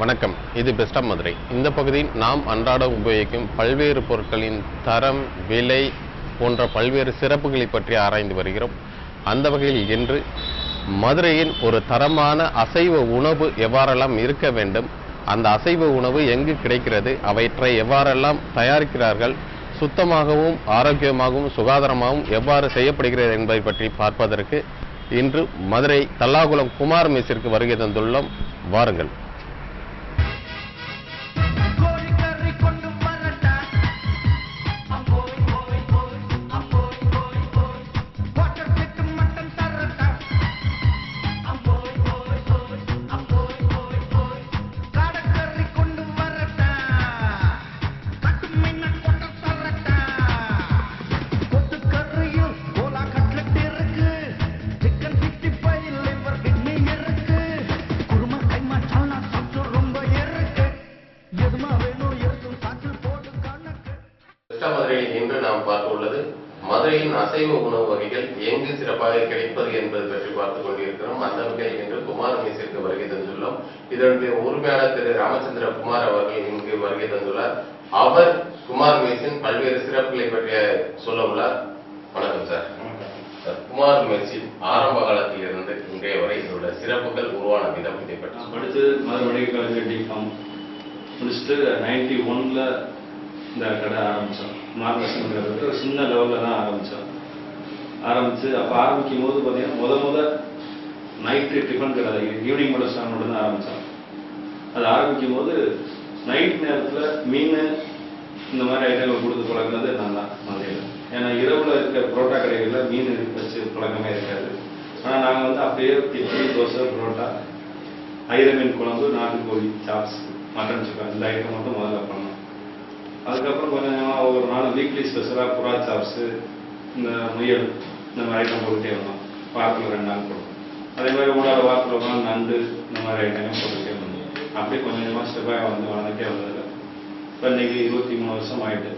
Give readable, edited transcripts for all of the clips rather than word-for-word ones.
வணக்கம். இது best of Madurai. இந்த பகுதியில் நாம் அன்றாடம் உபயோகிக்கும் பல்வேறு பொருட்களின் தரம், விலை போன்ற பல்வேறு சிறப்புகளை பற்றி ஆராய்ந்து வருகிறோம். அந்த வகையில் இன்று மதுரையின் ஒரு தரமான அசைவ உணவு எவ்வாறெல்லாம் இருக்க வேண்டும், அந்த அசைவ உணவு எங்கு கிடைக்கிறது, அவற்றை எவ்வாறெல்லாம் தயாரிக்கிறார்கள், சுத்தமாகவும் ஆரோக்கியமாகவும் சுகாதாரமாகவும் எவ்வாறு செய்யப்படுகிறது என்பதை பற்றி பார்ப்பதற்கு இன்று மதுரை தல்லாகுளம் குமார் மெஸ்ஸிற்கு வருகை தந்துள்ளோம். வாருங்கள். மதுரையில் இன்று நாம் பார்க்க உள்ளது மதுரையின் அசைவ உணவு வகைகள் எங்கு சிறப்பாக கிடைப்பது என்பது பற்றி பார்த்துக் கொண்டிருக்கிறோம். அந்த வகையில் இன்று குமார் மெஸ்ஸிற்கு வருகை தந்துள்ளோம். இதனுடைய உரிமையாளர் திரு ராமச்சந்திர குமார் அவர்கள் இங்கு வருகை தந்துள்ளார். அவர் குமார் மெஸ்ஸின் பல்வேறு சிறப்புகளை பற்றி சொல்ல உள்ளார். வணக்கம் சார். குமார் மெஸ்ஸின் ஆரம்ப காலத்தில் இருந்து இன்றைய வரை இதோட சிறப்புகள் உருவான விதம் இதை பற்றி படித்து மதுரை மெடிக்கல் காலேஜ் டிஃபார்ம் முடிச்சுட்டு 91ல் இந்த கடை ஆரம்பித்தோம். மார்க்கெட்டுங்கிறது ஒரு சின்ன லெவலில் தான் ஆரம்பித்து அப்போ ஆரம்பிக்கும் போது பார்த்தீங்கன்னா முத நைட்டு டிஃபன் கடை ஈவினிங் மட்டும் தான் ஆரம்பித்தோம். அது ஆரம்பிக்கும் போது நைட் நேரத்தில் மீன் இந்த மாதிரி ஐட்டங்கள் கொடுத்து பழகினது நான் தான் மதுரையில். ஏன்னா இரவில் இருக்க புரோட்டா கடைகளில் மீன் வச்சு பழக்கமே இருக்காது. ஆனால் நாங்கள் வந்து அப்படியே இட்லி, தோசை, புரோட்டா, ஐர மீன் குழம்பு, நாட்டுக்கோழி சாப்ஸ், மட்டன் சிக்கன் இந்த ஐட்டம் மட்டும் முதல்ல பண்ணோம். அதுக்கப்புறம் கொஞ்சம் கொஞ்சமாக ஒவ்வொரு நாள் வீக்லி ஸ்பெஷலாக புறா சாப்ஸு, இந்த முயல் இந்த மாதிரி ஐட்டம் போட்டுகிட்டே வந்தோம். வாரத்தில் 2 நாள் போடுவோம். அதே மாதிரி ஊடாத வாரத்தில் ஒரு நாள் நண்டு இந்த மாதிரி ஐட்டங்கள் போட்டுகிட்டே வந்தோம். அப்படியே கொஞ்சம் கொஞ்சமாக ஸ்டெப்பாக வந்து வளர்ந்துட்டே வந்தது. இப்போ இன்றைக்கி 23 வருஷம் ஆகிட்டு.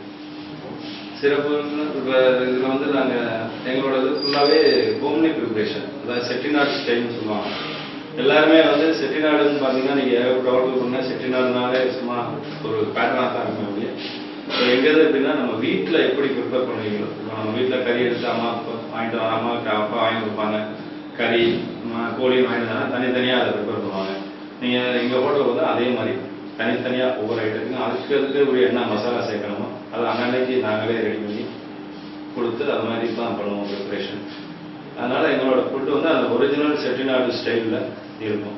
சிறப்பு இப்போ இதில் வந்து நாங்கள் எங்களோட இது ஃபுல்லாகவே ஹோம்லி ப்ரிப்ரேஷன், அதாவது செட்டிநாடு ஸ்டைல்னு சொல்லுவாங்க. எல்லாருமே வந்து செட்டிநாடுன்னு பார்த்தீங்கன்னா நீங்கள் ஏகப்பட்ட ஹோட்டல் பண்ணால் செட்டிநாடுனாலே சும்மா ஒரு பேட்டர்னாக தான் இருக்கும். அப்படியே எங்கேது எப்படின்னா நம்ம வீட்டில் எப்படி ப்ரிப்பேர் பண்ணுவீங்களோ, இப்போ நம்ம வீட்டில் கறி எடுத்து அம்மா வாங்கிட்டு அம்மாவுக்கு அப்பா வாங்கி கொடுப்பாங்க. கறி கோழி வாங்கிட்டு தனித்தனியாக அதை ப்ரிப்பேர் பண்ணுவாங்க. நீங்கள் எங்கள் ஹோட்டல் வந்து அதே மாதிரி தனித்தனியாக ஒவ்வொரு ஐட்டத்துக்கும் அதுக்கு ஒரு என்ன மசாலா சேர்க்கணுமோ அதை அன்னன்னைக்கு நாங்களே ரெடி பண்ணி கொடுத்து அது மாதிரி தான் பண்ணுவோம் ப்ரிப்ரேஷன். அதனால் எங்களோட ஃபுட்டு வந்து அந்த ஒரிஜினல் செட்டிநாடு ஸ்டைலில் இருக்கும்,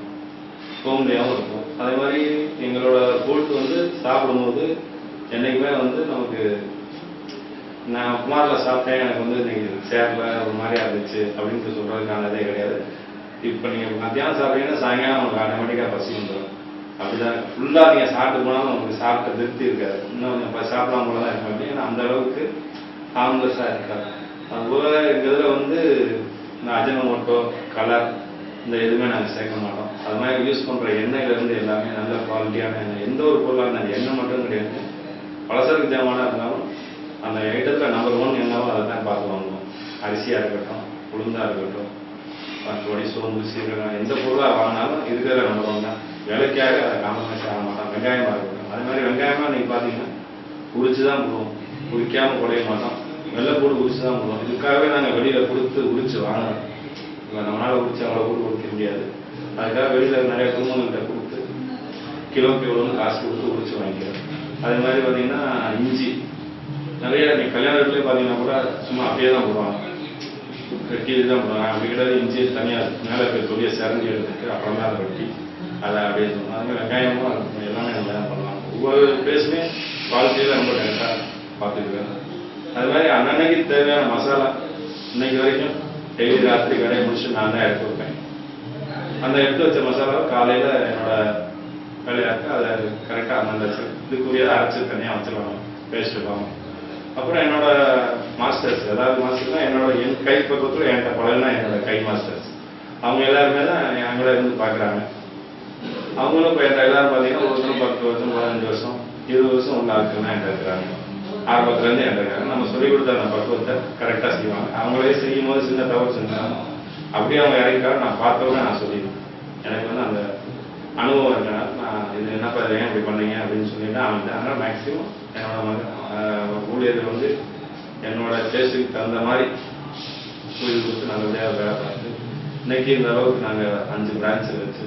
ஹோம்லியாகவும் இருக்கும். அதே மாதிரி எங்களோட ஃபுட் வந்து சாப்பிடும்போது என்றைக்குமே வந்து நமக்கு நான் குமாரில் சாப்பிட்டேன் எனக்கு வந்து இன்னைக்கு சேரில் ஒரு மாதிரியா இருந்துச்சு அப்படின்ட்டு சொல்கிறதுக்கானதே கிடையாது. இப்போ நீங்கள் மத்தியானம் சாப்பிட்டீங்கன்னா சாயங்காலம் உங்களுக்கு ஆட்டோமேட்டிக்காக பசி வந்துடும். அப்படிதான் ஃபுல்லாக நீங்கள் சாப்பிட்டு போனாலும் உங்களுக்கு சாப்பிட்ட திருப்தி இருக்காது. இன்னும் கொஞ்சம் சாப்பிடாம போல தான் இருக்கும். அப்படின்னா அந்த அளவுக்கு ஹார்ம்லெஸ்ஸாக இருக்காது. அதுபோல் எங்கள் இதில் வந்து இந்த அஜினோமோட்டோ, கலர் இந்த எதுவுமே நாங்கள் சேர்க்க மாட்டோம். அது மாதிரி யூஸ் பண்ணுற எண்ணெயிலேருந்து எல்லாமே நல்ல குவாலிட்டியான எண்ணெய். எந்த ஒரு பொருளாக இருந்தாலும் எண்ணெய் மட்டும் கிடையாது, பலசரக்கு தேவையான இருந்தாலும் அந்த ஐட்டத்தில் நம்பர் 1 எண்ணெவோ அதை தான் பார்த்து வாங்குவோம். அரிசியாக இருக்கட்டும், உளுந்தாக இருக்கட்டும், மற்றபடி சோம்பு, சீரகம் எந்த பொருளாக வாங்கினாலும் இருக்கிற நம்பர் 1 தான். விலைக்காக அதை காம்ப்ரமைஸ் ஆக மாட்டோம். வெங்காயமாக இருக்கட்டும், அது மாதிரி வெங்காயமாக நீங்கள் பார்த்தீங்கன்னா உரிச்சு தான் போடுவோம், உரிக்காமல் குறைய மாட்டோம். வெள்ளை போட்டு உரிச்சு தான் போடுவோம். இதுக்காகவே நாங்கள் வெளியில் கொடுத்து உரிச்சு வாங்கணும். இப்போ நம்மளால் உரிச்சு அவ்வளோ போட்டு கொடுக்க முடியாது. அதுக்காக வெளியில் நிறைய குடும்பங்கள்கிட்ட கொடுத்து கிலோக்கு எவ்வளோன்னு காசு கொடுத்து உரிச்சு வாங்கிக்கிறோம். அதே மாதிரி பார்த்தீங்கன்னா இஞ்சி நிறைய நீங்கள் கல்யாண வீட்டிலே பார்த்தீங்கன்னா கூட சும்மா அப்படியே தான் போடுவாங்க, வெட்டி தான் போடுவாங்க. அப்படி கிடையாது, இஞ்சி தனியாக மேலே இருக்க தொழியை சிறஞ்சி எடுத்துட்டு அப்புறம் தான் அதை வெட்டி அதை அப்படியே சொல்லுவோம். அதுமாதிரி வெங்காயமும் எல்லாமே நல்லா தான் பண்ணலாம். ஒவ்வொரு பிளேஸுமே குவாலிட்டியில் ரொம்ப கரெக்டாக பார்த்துக்குவேன். அது மாதிரி அன்னன்னைக்கு தேவையான மசாலா இன்னைக்கு வரைக்கும் டெய்லி ராத்திரி கடையை முடிச்சு நான் தான் எடுத்து வைப்பேன். அந்த எடுத்து வச்ச மசாலாவை காலையில் என்னோட வேலையாக்க அதை கரெக்டாக அந்தந்த இதுக்குரியதை அரைச்சி தனியாக வச்சுருவாங்க, பேஸ்ட் வைப்பாங்க. அப்புறம் என்னோட மாஸ்டர்ஸ், அதாவது மாஸ்டர்ஸ்னால் என் கை பக்கத்தில் என்கிட்ட பழகினா என்னோட கை மாஸ்டர்ஸ், அவங்க எல்லாருமே தான் எங்களை இருந்து பார்க்குறாங்க. அவங்களும் இப்போ எல்லாரும் பார்த்தீங்கன்னா ஒருத்தரும் 10 வருஷம், 15 வருஷம், 20 வருஷம் உள்ள ஆட்கள் தான் என்கிட்ட இருக்கிறாங்க. ஆரம்பத்துலேருந்து என்கிட்ட இருக்காங்க. நம்ம சொல்லிக் கொடுத்த அந்த பக்குவத்தை கரெக்டாக செய்வாங்க. அவங்களே செய்யும் போது சின்ன தவறு செஞ்சாலும் அப்படியே அவங்க இறங்கிட்டாலும் நான் பார்த்தோன்னே நான் சொல்லிடுவேன். எனக்கு வந்து அந்த அனுபவம் இருக்கனால நான் இது என்னப்பா ஏன் இப்படி பண்ணீங்க அப்படின்னு சொல்லிட்டு அவன்கிட்ட. அதனால் மேக்ஸிமம் என்னோட ஊழியர்கள் வந்து என்னோட டேஸ்ட்டுக்கு தகுந்த மாதிரி கூலி கொடுத்து நல்லபடியாக வேலை பார்த்து இன்னைக்கு இந்த அளவுக்கு நாங்கள் 5 பிரான்ச் வச்சு.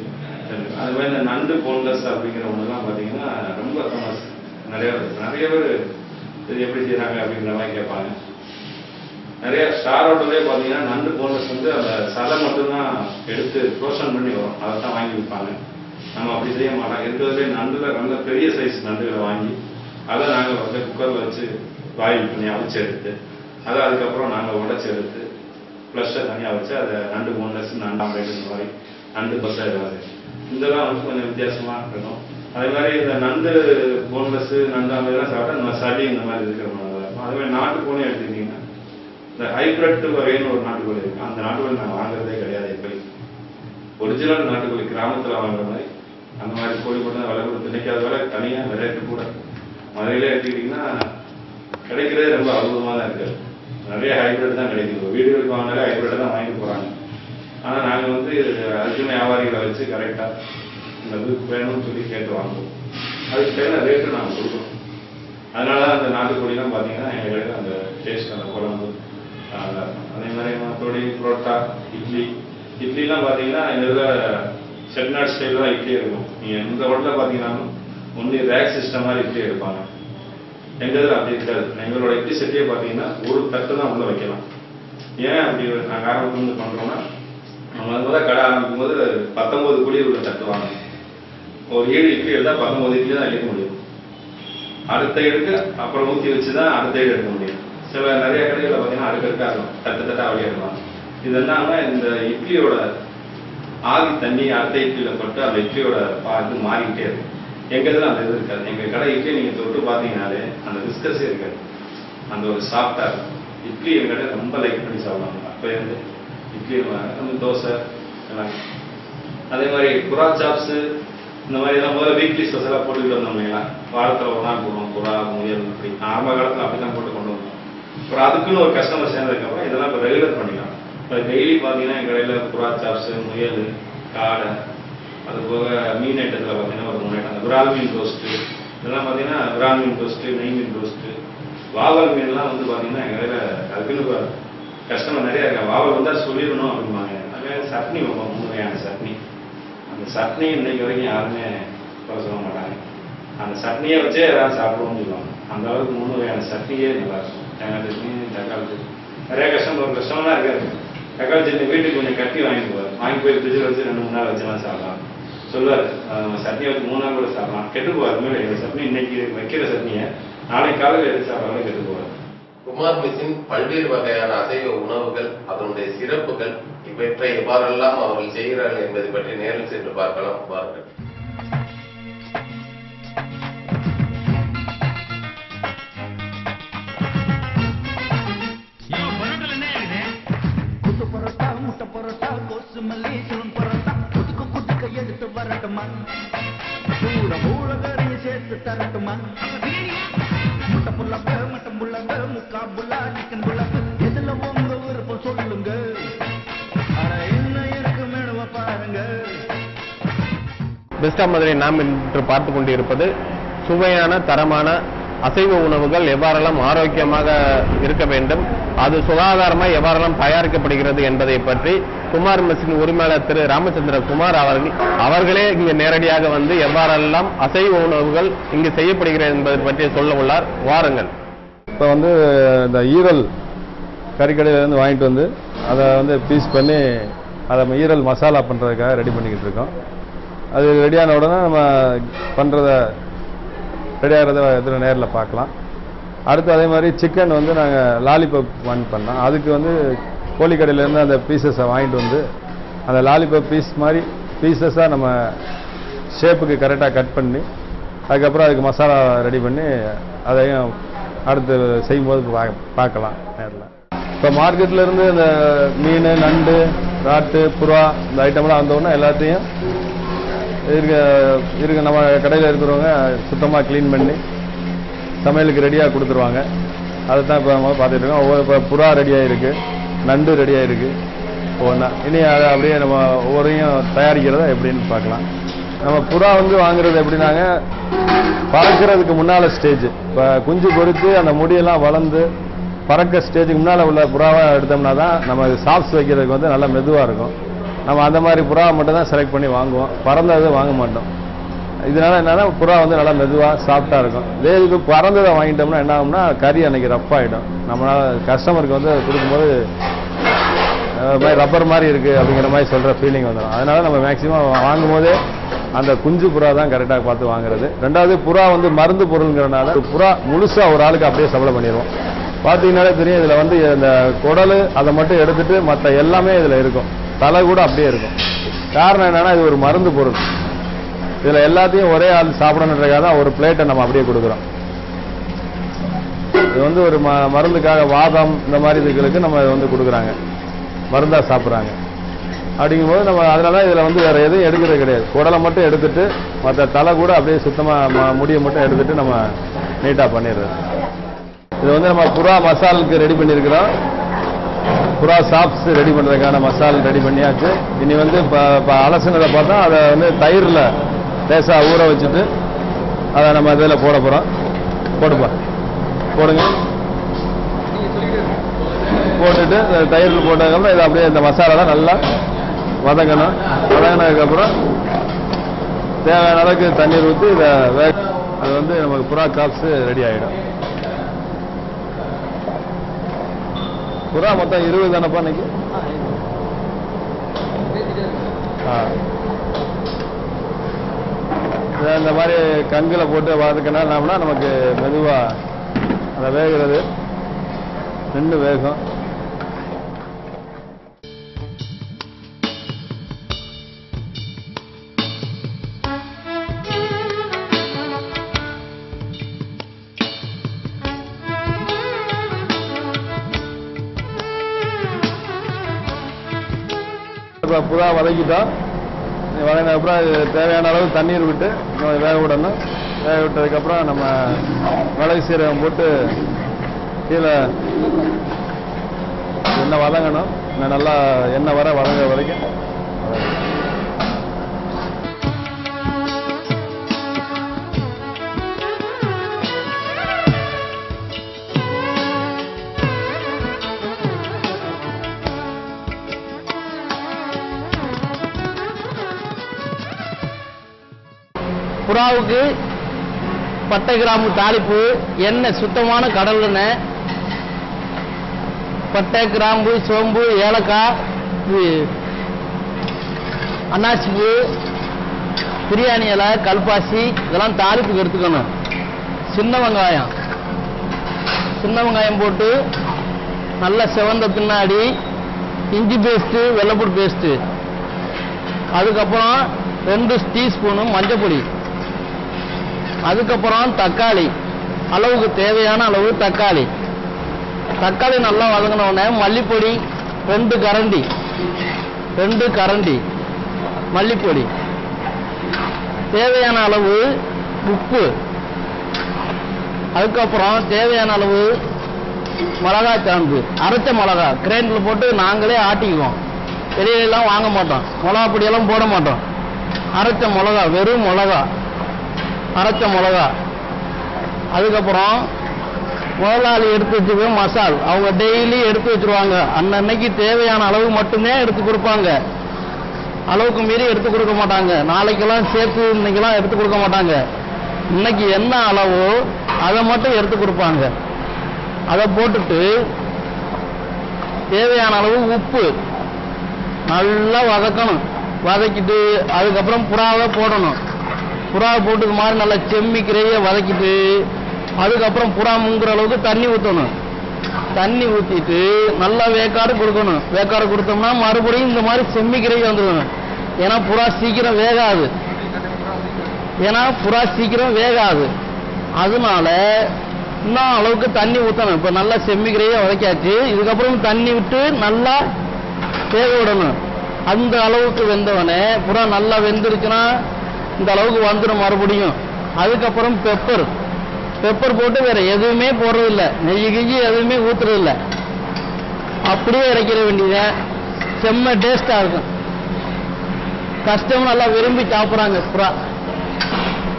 அது மாதிரி இந்த நண்டு போன்லெஸ் அப்படிங்கிற ஒன்றுலாம் பார்த்தீங்கன்னா ரொம்ப ஃபேமஸ். நிறைய பேர் இது எப்படி செய்கிறாங்க அப்படிங்கிற மாதிரி கேட்பாங்க. நிறைய ஸ்டார் ஹோட்டலே பார்த்தீங்கன்னா நண்டு போன்லெஸ் வந்து அந்த சதை மட்டும்தான் எடுத்து ரோஷன் பண்ணி வரும், அதை தான் வாங்கி விற்பாங்க. நம்ம அப்படி செய்ய மாட்டோம். இருக்கிறதுலே நண்டில் நல்ல பெரிய சைஸ் நண்டுகளை வாங்கி அதை நாங்கள் வந்து குக்கரில் வச்சு பாயில் பண்ணி அவிச்சு எடுத்து அதை அதுக்கப்புறம் நாங்கள் உடைச்சி எடுத்து ஃப்ளஷை தனியாக வச்சு அதை நண்டு போன்லெஸ் நண்டு ஆம்லேட் இந்த மாதிரி நண்டு பசை ஏதாவது இதெல்லாம் வந்து கொஞ்சம் வித்தியாசமாக இருக்கணும். அதே மாதிரி இந்த நண்டு போன்லெஸ்ஸு நண்டு ஆம்லேட்லாம் சாப்பிட்டா இந்த சளி இந்த மாதிரி இருக்கிற மாதிரி இருக்கும். அதே மாதிரி நாட்டுக்கோழி எடுத்துக்கிட்டிங்கன்னா இந்த ஹைப்ரிட் வகைன்னு ஒரு நாட்டுக்கோழி இருக்குது. அந்த நாட்டுக்கோழி நான் வாங்குறதே கிடையாது. எப்படி ஒரிஜினல் நாட்டுக்கோழி கிராமத்தில் வாங்குற மாதிரி அந்த மாதிரி கோழி மட்டும் தான் விலை கொடுத்து நினைக்காத விலை தனியாக விளையாட்டு கூட மதுரையிலே எடுத்துக்கிட்டிங்கன்னா கிடைக்கிறதே ரொம்ப அபூர்வமாக தான் இருக்குது. நிறைய ஹைப்ரிட் தான் கிடைக்குது. வீடுகளுக்கு வாங்கினாலே ஹைப்ரிட்டை தான் வாங்கிட்டு போகிறாங்க. ஆனால் நாங்கள் வந்து அதுக்குமே வியாபாரிகளை வச்சு கரெக்டாக இந்த இதுக்கு வேணும்னு சொல்லி கேட்டு வாங்குவோம். அதுக்கு தேவையான ரேட்டு நாங்கள் கொடுக்குறோம். அதனால தான் அந்த நாட்டுக்கோழிலாம் பார்த்தீங்கன்னா எங்கள் கடையில் அந்த டேஸ்ட் அந்த குழம்பு அதே மாதிரி மற்றபடி புரோட்டா இட்லிலாம் பார்த்தீங்கன்னா எங்கள் இதில் செட்நாட் ஸ்டைல் தான் இட்லி இருக்கும். நீங்கள் எந்த ஹோட்டலில் பார்த்தீங்கன்னாலும் ஒன்லி ரேக் சிஸ்டம் மாதிரி இட்லி எடுப்பாங்க. எங்கள் இதில் அப்படி இருக்காது. எங்களோட இட்லி செட்டியே பார்த்தீங்கன்னா ஒரு தட்டு தான் உள்ளே வைக்கலாம். ஏன் அப்படி நாங்கள் ஆரம்பத்துலேருந்து பண்ணுறோம்னா நம்ம முதல்ல கடை ஆரம்பிக்கும் போது 19 குழி உள்ள தட்டு வாங்க. ஒரு 7 இட்லி எடுத்தால் 19 இட்லி தான் எடுக்க முடியும். அடுத்த எடுக்க அப்புறம் ஊற்றி வச்சு தான் அடுத்த எடுக்க முடியும். சில நிறைய கடைகளில் பார்த்தீங்கன்னா அடுக்கடுக்காக இருக்கும், தட்டாக வழியாக இருக்கலாம். இது என்னன்னா இந்த இட்லியோட ஆவி தண்ணி அடுத்த இட்லியில் பட்டு அந்த இட்லியோட இது மாறிக்கிட்டே இருக்கும். எங்கள் இதில் அந்த இது இருக்காது. எங்கள் கடை இட்லி நீங்கள் தொட்டு பார்த்தீங்கன்னாலே அந்த பிஸ்கஸே இருக்காது. அந்த ஒரு சாஃப்டாக இருக்கும். இட்லி எங்கள் கடை ரொம்ப லைக் பண்ணி சாப்பிடுவாங்க. அப்போ இருந்து இட்லி நம்ம தோசை எல்லாம். அதே மாதிரி புறா சாப்ஸு இந்த மாதிரி எல்லாம் முதல்ல வீக்லி ஸ்பெஷலாக போட்டுக்கிட்டு வந்தோம் இல்லைங்களா. வாரத்தில் ஒரு நாள் போடுவோம். புறா முயல் இப்படி ஆரம்ப காலத்தில் அப்படி தான் போட்டு கொண்டு வந்தோம். அப்புறம் அதுக்குன்னு ஒரு கஸ்டமர் சேர்ந்ததுக்கப்புறம் இதெல்லாம் இப்போ ரெகுலர் பண்ணிக்கலாம். இப்போ டெய்லி பார்த்தீங்கன்னா எங்கள் கடையில் புறா சாப்ஸு முயல் காடை அது போக மீன் ஐட்டத்தில் பார்த்தீங்கன்னா ஒரு 3 ஐட்டம். அந்த விரால் மீன் ரோஸ்ட்டு இதெல்லாம் பார்த்தீங்கன்னா விரால் மீன் ரோஸ்ட்டு நெய் மீன் ரோஸ்ட்டு வாவல் மீன்லாம் வந்து பார்த்தீங்கன்னா எங்கள் கடையில் அதுக்குன்னு கஸ்டமர் நிறையா இருக்காங்க. வாவல் வந்தால் சொல்லிடணும் அப்படிம்பாங்க. அதே சட்னி வைப்போம் 3 வகையான சட்னி. அந்த சட்னி இன்னைக்கு வரைக்கும் யாருமே குறை சொல்ல மாட்டாங்க. அந்த சட்னியை வச்சே எதாவது சாப்பிடுவோம்னு சொல்லுவாங்க. அந்த அளவுக்கு 3 வகையான சட்னியே நல்லாயிருக்கும். தேங்காய் சட்னி தக்காளி சட்னி. நிறைய ஒரு கஷ்டமெல்லாம் இருக்காது. தக்காளி சட்னி வீட்டுக்கு கொஞ்சம் கட்டி வாங்கிட்டு போவார். வாங்கி போய் ஃப்ரிட்ஜில் வச்சு 2-3 நாள் வச்சுலாம் சாப்பிடலாம் சொல்லுவார். சட்னியை வச்சு 3 நாள் கூட சாப்பிடலாம். கெட்டு போவார். மேலே எங்கள் சட்னி இன்னைக்கு வைக்கிற சட்னியை நாளைக்கு காலையில் எடுத்து சாப்பிட்றாலும் கெட்டு போவார். குமார் மெஸ்ஸின் பல்வேறு வகையான அசைவ உணவுகள் அதனுடைய சிறப்புகள் இவற்றை எவ்வாறெல்லாம் அவர்கள் செய்கிறார்கள் என்பதை பற்றி நேரில் சென்று பார்க்கலாம். வாருங்கள். முட்டை பரோட்டா கோசு மல்லி சுளம் பரோட்டா குடுக்க எடுத்து வரட்டுமா, மூலகரையும் சேர்த்து தரட்டுமா, முட்டை புள்ளங்க மட்டம் புள்ளங்க முக்கா புல்லா சிக்கன் புள்ளங்க எதுல உங்க விருப்பம் சொல்லுங்க. என்ன இருக்கு மேனுவ பாருங்க. பெஸ்ட் ஆஃப் மதுரை நாம் இன்று பார்த்து கொண்டிருப்பது சுவையான தரமான அசைவ உணவுகள் எவ்வாறெல்லாம் ஆரோக்கியமாக இருக்க வேண்டும், அது சுகாதாரமாக எவ்வாறெல்லாம் தயாரிக்கப்படுகிறது என்பதை பற்றி குமார் மெஸ்ஸின் உரிமையாளர் திரு ராமச்சந்திர குமார் அவர்களே இங்கு நேரடியாக வந்து எவ்வாறெல்லாம் அசைவ உணவுகள் இங்கு செய்யப்படுகிறது என்பதை பற்றி சொல்ல உள்ளார். வாருங்கள். இப்போ வந்து இந்த ஈரல் கறிக்கடையிலேருந்து வாங்கிட்டு வந்து அதை வந்து பீஸ் பண்ணி அதை ஈரல் மசாலா பண்ணுறதுக்காக ரெடி பண்ணிக்கிட்டு இருக்கோம். அது ரெடியான உடனே நம்ம பண்ணுறத ரெடியாகிறத எதில் நேரில் பார்க்கலாம். அடுத்து அதே மாதிரி சிக்கன் வந்து நாங்கள் லாலிபப் வாங்கி பண்ணோம். அதுக்கு வந்து கோழிக்கடையிலேருந்து அந்த பீசஸை வாங்கிட்டு வந்து அந்த லாலிபப் பீஸ் மாதிரி பீசஸாக நம்ம ஷேப்புக்கு கரெக்டாக கட் பண்ணி அதுக்கப்புறம் அதுக்கு மசாலா ரெடி பண்ணி அதையும் அடுத்து செய்யும்போது பார்க்கலாம் நேரில். இப்போ மார்க்கெட்லேருந்து இந்த மீன் நண்டு ராட்டு புறா இந்த ஐட்டம்லாம் வந்தோடனே எல்லாத்தையும் இருக்க நம்ம கடையில் இருக்கிறவங்க சுத்தமாக க்ளீன் பண்ணி சமையலுக்கு ரெடியாக கொடுத்துருவாங்க. அதை தான் இப்போ நம்ம பார்த்துட்டு இருக்கோம். இப்போ புறா ரெடியாக இருக்குது, நண்டு ரெடியாக இருக்குது ஒவ்வொன்றா. இனி அதை அப்படியே நம்ம ஒவ்வொருத்தையும் தயாரிக்கிறதா எப்படின்னு பார்க்கலாம். நம்ம புறா வந்து வாங்குறது எப்படின்னாங்க, பறக்கிறதுக்கு முன்னால ஸ்டேஜ். இப்போ குஞ்சு பொறித்து அந்த முடியெல்லாம் வளர்ந்து பறக்க ஸ்டேஜுக்கு முன்னால் உள்ள புறாவை எடுத்தோம்னா தான் நம்ம சாப்ஸ் வைக்கிறதுக்கு வந்து நல்லா மெதுவாக இருக்கும். நம்ம அந்த மாதிரி புறாவை மட்டும் தான் செலக்ட் பண்ணி வாங்குவோம், பறந்ததை வாங்க மாட்டோம். இதனால என்னன்னா புறா வந்து நல்லா மெதுவாக சாஃப்டாக இருக்கும். இதே இது பறந்ததை வாங்கிட்டோம்னா என்ன ஆகும்னா கறி அன்னைக்கு ரஃப் ஆகிடும். நம்மளால கஸ்டமருக்கு வந்து கொடுக்கும்போது ரப்பர் மாதிரி இருக்குது அப்படிங்கிற மாதிரி சொல்கிற ஃபீலிங் வந்துடும். அதனால நம்ம மேக்ஸிமம் வாங்கும் போதே அந்த குஞ்சு புறா தான் கரெக்டாக பார்த்து வாங்குறது. ரெண்டாவது புறா வந்து மருந்து பொருளுங்கிறனால புறா முழுசாக ஒரு ஆளுக்கு அப்படியே சப்ளை பண்ணிடுவோம். பார்த்தீங்கன்னாலே தெரியும், இதில் வந்து இந்த குடல் அதை மட்டும் எடுத்துட்டு மற்ற எல்லாமே இதில் இருக்கும், தலை கூட அப்படியே இருக்கும். காரணம் என்னன்னா இது ஒரு மருந்து பொருள். இதில் எல்லாத்தையும் ஒரே ஆள் சாப்பிடணுன்றதுக்காக தான் ஒரு பிளேட்டை நம்ம அப்படியே கொடுக்குறோம். இது வந்து ஒரு மருந்துக்காக வாதம் இந்த மாதிரி இதுகளுக்கு நம்ம வந்து கொடுக்குறாங்க, மருந்தாக சாப்பிட்றாங்க. அப்படிங்கும்போது நம்ம அதனால இதில் வந்து வேறு எதுவும் எடுக்கிறது கிடையாது. குடலை மட்டும் எடுத்துட்டு மற்ற தலை கூட அப்படியே சுத்தமாக முடியை மட்டும் எடுத்துட்டு நம்ம நீட்டாக பண்ணிடுறது. இது வந்து நம்ம புறா மசாலுக்கு ரெடி பண்ணியிருக்கிறோம். புறா சாப்ஸ் ரெடி பண்ணுறதுக்கான மசால் ரெடி பண்ணியாச்சு. இனி வந்து இப்போ அலசினதை பார்த்தா அதை வந்து தயிரில் லேசாக ஊற வச்சுட்டு அதை நம்ம இதில் போட போகிறோம். போடுங்க போட்டுட்டு தயிரில் போட்டதுக்கப்புறம் இதை அப்படியே இந்த மசாலாலாம் நல்லா வதங்கணும். வதங்கினதுக்கப்புறம் தேவையான அளவுக்கு தண்ணீர் ஊற்றி இதை அது வந்து நமக்கு புறா சாப்ஸ் ரெடி ஆகிடும். புறா மொத்தம் 20 தானப்பா இன்னைக்கு? இந்த மாதிரி கங்கில் போட்டு வதக்கினோம்னா நமக்கு மெதுவாக அதை வேகிறது நின்று வேகும். புறா வதக்கிட்டோம். வதங்கினதுக்கப்புறம் தேவையான அளவு தண்ணீர் விட்டு வேக விடணும். வேக விட்டதுக்கப்புறம் நம்ம மிளகு சீரகம் போட்டு கீழே எண்ணெய் வதங்கணும். நல்லா எண்ணெய் வர வதங்குற வரைக்கும் புறாவுக்கு பட்டை கிராம்பு தாளிப்பு, எண்ணெய் சுத்தமான கடல் எண்ணெய், பட்டை கிராம்பு சோம்பு ஏலக்காய் அன்னாச்சிப்பூ பிரியாணி இலை கல்பாசி இதெல்லாம் தாளிப்புக்கு எடுத்துக்கணும். சின்ன வெங்காயம் போட்டு நல்லா செவந்த பின்னாடி இஞ்சி பேஸ்ட்டு வெள்ளைப்பூடு பேஸ்ட்டு, அதுக்கப்புறம் 2 டீஸ்பூனு மஞ்சப்பொடி, அதுக்கப்புறம் தக்காளி அளவுக்கு தேவையான அளவு தக்காளி நல்லா வதங்கின உடனே மல்லிப்பொடி 2 கரண்டி மல்லிப்பொடி, தேவையான அளவு உப்பு, அதுக்கப்புறம் தேவையான அளவு மிளகாய் சாந்து, அரைச்ச மிளகா கிரைண்டரில் போட்டு நாங்களே ஆட்டிக்குவோம். வெளியிலாம் வாங்க மாட்டோம், மிளகா பொடியெல்லாம் போட மாட்டோம். அரைச்ச மிளகா, வெறும் மிளகா அரைச்ச மிளகா. அதுக்கப்புறம் முதலாளி எடுத்து வச்சுக்க மசால், அவங்க டெய்லி எடுத்து வச்சுருவாங்க. அன்னன்னைக்கு தேவையான அளவு மட்டுமே எடுத்து கொடுப்பாங்க, அளவுக்கு மீறி எடுத்து கொடுக்க மாட்டாங்க. நாளைக்கெல்லாம் சேர்த்து இன்னைக்கெல்லாம் எடுத்து கொடுக்க மாட்டாங்க. இன்னைக்கு என்ன அளவோ அதை மட்டும் எடுத்து கொடுப்பாங்க. அதை போட்டுட்டு தேவையான அளவு உப்பு நல்லா வதக்கணும். வதக்கிட்டு அதுக்கப்புறம் புறாவை போடணும். புறாவை போட்டு மாதிரி நல்லா செம்மிக்கிறைய வதக்கிட்டு அதுக்கப்புறம் புறா முங்குற அளவுக்கு தண்ணி ஊற்றணும். தண்ணி ஊற்றிட்டு நல்லா வேக்காடு கொடுக்கணும். வேக்காடு கொடுத்தோம்னா மறுபடியும் இந்த மாதிரி செம்மிக்கிறைய வந்துடணும். ஏன்னா புறா சீக்கிரம் வேகாது. அதனால இன்னும் அளவுக்கு தண்ணி ஊற்றணும். இப்போ நல்லா செம்மிக்கிறைய வதக்காச்சு. இதுக்கப்புறம் தண்ணி விட்டு நல்லா வேக விடணும். அந்த அளவுக்கு வெந்தவனே புறா நல்லா வெந்துருச்சுன்னா இந்த அளவுக்கு வந்துடும் மறுபடியும். அதுக்கப்புறம் பெப்பர் போட்டு வேற எதுவுமே போடுறதில்லை, நெய் கிஞ்சி எதுவுமே ஊத்துறதில்லை, அப்படியே இறக்கிற வேண்டியது. செம்ம டேஸ்டாக இருக்கும். கஸ்டமர் நல்லா விரும்பி சாப்பிட்றாங்க. புறா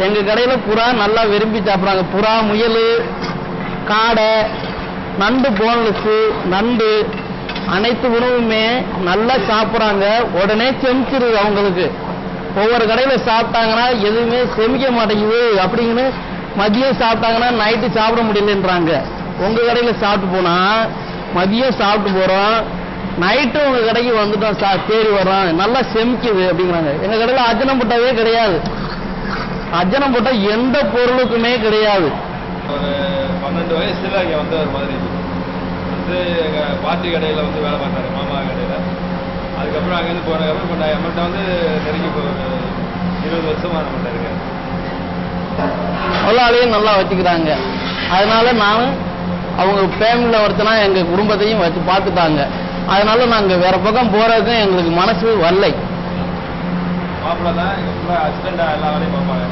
எங்க கடையில புறா நல்லா விரும்பி சாப்பிட்றாங்க. புறா, முயல், காடை, நண்டு, போன்லெஸ் நண்டு, அனைத்து உணவுமே நல்லா சாப்பிட்றாங்க. உடனே செமிச்சிருது அவங்களுக்கு. ஒவ்வொரு கடையில சாப்பிட்டாங்கன்னா எதுவுமே செமிக்க மாட்டேங்குது அப்படிங்கன்னு மதியம் சாப்பிட்டாங்கன்னா நைட்டு சாப்பிட முடியலன்றாங்க. உங்க கடையில சாப்பிட்டு போனா மதியம் சாப்பிட்டு போறோம், நைட்டு உங்க கடைக்கு வந்துட்டோம் தேடி வர்றோம், நல்லா செமிக்குது அப்படிங்கிறாங்க. எங்க கடையில அஜனம் போட்டாவே கிடையாது. அஜனம் போட்டா எந்த பொருளுக்குமே கிடையாது. ஒரு 12 வயசுல இங்கே வந்து ஒரு மாதிரி வந்து எங்கள் பாட்டி கடையில் வந்து வேலை பார்த்தாரு, மாமா கடையில். அதுக்கப்புறம் அங்கேருந்து போனதுக்கப்புறம் இப்போ நம்மகிட்ட வந்து நெருங்கி இப்போ ஒரு 20 வருஷமாக நம்மகிட்ட இருக்காரு. முதலாளியும் நல்லா வச்சுக்கிறாங்க. அதனால நானும் அவங்க ஃபேமிலியில் ஒருத்தனா எங்கள் குடும்பத்தையும் வச்சு பார்த்துட்டாங்க. அதனால நாங்கள் வேற பக்கம் போகிறதுக்கும் எங்களுக்கு மனசு வரலை. மாப்பிள்ளை தான் எங்கள் ஃபுல்லாக அசிஸ்டண்ட்டாக எல்லா வேலையும் பார்ப்பாங்க.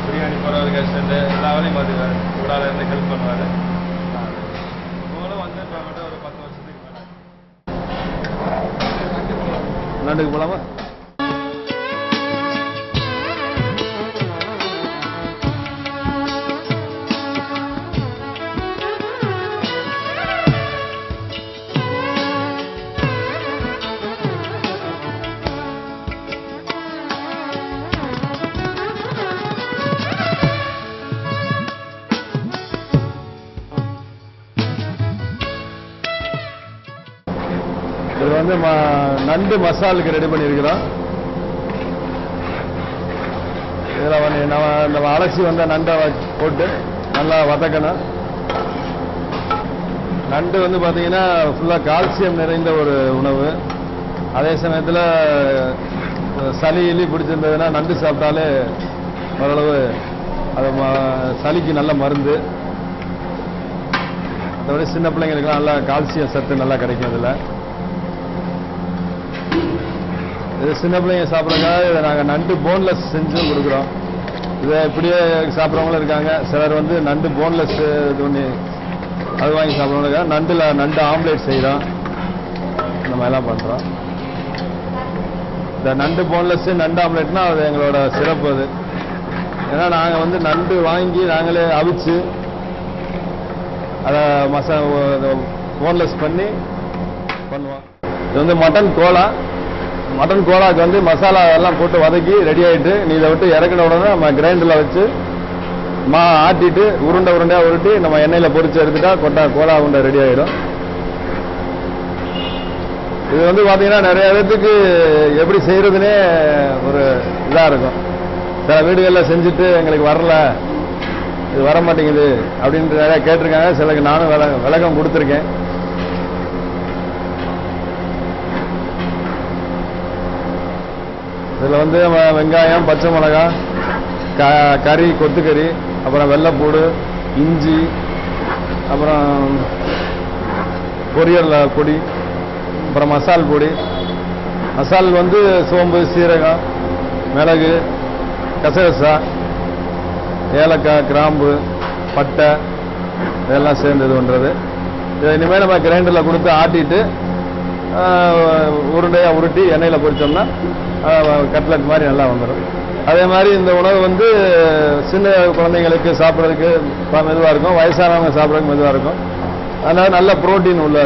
பிரியாணி போகிறவருக்கு அசிஸ்டண்ட்டு எல்லா வேலையும் பார்த்துக்குவாரு. கூடால இருந்து ஹெல்ப் பண்ணுவார். இவங்களும் வந்து இப்போ மட்டும் ஒரு 10 வருஷத்துக்கு மேலே. நண்டுக்கு போகலாமா? இது வந்து நண்டு மசாலுக்கு ரெடி பண்ணியிருக்கிறோம். இதில் வந்து நம்ம அலசி வந்த நண்டை போட்டு நல்லா வதக்கணும். நண்டு வந்து பார்த்தீங்கன்னா ஃபுல்லாக கால்சியம் நிறைந்த ஒரு உணவு. அதே சமயத்தில் சளி இலி பிடிச்சிருந்ததுன்னா நண்டு சாப்பிட்டாலே ஓரளவு அது சளிக்கு நல்ல மருந்து. அதோட சின்ன பிள்ளைங்களுக்குலாம் நல்லா கால்சியம் சத்து நல்லா கிடைக்கும். இதில் இது சின்ன பிள்ளைங்க சாப்பிட்றதுக்காக இதை நாங்கள் நண்டு போன்லெஸ் செஞ்சு கொடுக்குறோம். இதை இப்படியே சாப்பிட்றவங்களும் இருக்காங்க. சிலர் வந்து நண்டு போன்லெஸ் இது பண்ணி அது வாங்கி சாப்பிட்றவங்களுக்காக நண்டு ஆம்லேட் செய்கிறோம். இந்த மாதிரிலாம் பண்ணுறோம். இந்த நண்டு போன்லெஸ் நண்டு ஆம்லேட்னா அது எங்களோட சிறப்பு. அது ஏன்னா நாங்கள் வந்து நண்டு வாங்கி நாங்களே அவிச்சு அதை போன்லெஸ் பண்ணி பண்ணுவோம். இது வந்து மட்டன் கோலா. மட்டன் கோலாக்கு வந்து மசாலா எல்லாம் போட்டு வதக்கி ரெடி ஆகிட்டு நீ இதை விட்டு இறக்கின உடனே நம்ம கிரைண்டரில் வச்சு ஆட்டிட்டு உருண்டையாக உருட்டி நம்ம எண்ணெயில் பொரிச்சு எடுத்துட்டா கோலா உருண்டை ரெடி ஆகிடும். இது வந்து பார்த்தீங்கன்னா நிறைய பேருக்கு எப்படி செய்கிறதுனே ஒரு இதாக இருக்கும். சில வீடுகளில் செஞ்சுட்டு எங்களுக்கு வரல, இது வர மாட்டேங்குது அப்படின்ட்டு நிறையா கேட்டிருக்காங்க. சிலருக்கு நானும் விளக்கம் கொடுத்துருக்கேன். இதில் வந்து வெங்காயம், பச்சை மிளகாய், கறி, கொத்துக்கறி, அப்புறம் வெள்ளைப்பூடு, இஞ்சி, அப்புறம் பொரியல் பொடி, அப்புறம் மசால் பொடி. மசால் வந்து சோம்பு, சீரகம், மிளகு, கசகசா, ஏலக்காய், கிராம்பு, பட்டை இதெல்லாம் சேர்ந்து இது பண்ணுறது. இதை இனிமேல் நம்ம கிரைண்டரில் கொடுத்து ஆட்டிட்டு உருண்டையாக உருட்டி எண்ணெயில் பொரிச்சோம்னா கட்லட் மாதிரி நல்லா வந்துடும். அதே மாதிரி இந்த உணவு வந்து சின்ன குழந்தைங்களுக்கு சாப்பிட்றதுக்கு மெதுவாக இருக்கும், வயசானவங்க சாப்பிட்றதுக்கு மெதுவாக இருக்கும். அதனால் நல்ல புரோட்டீன் உள்ள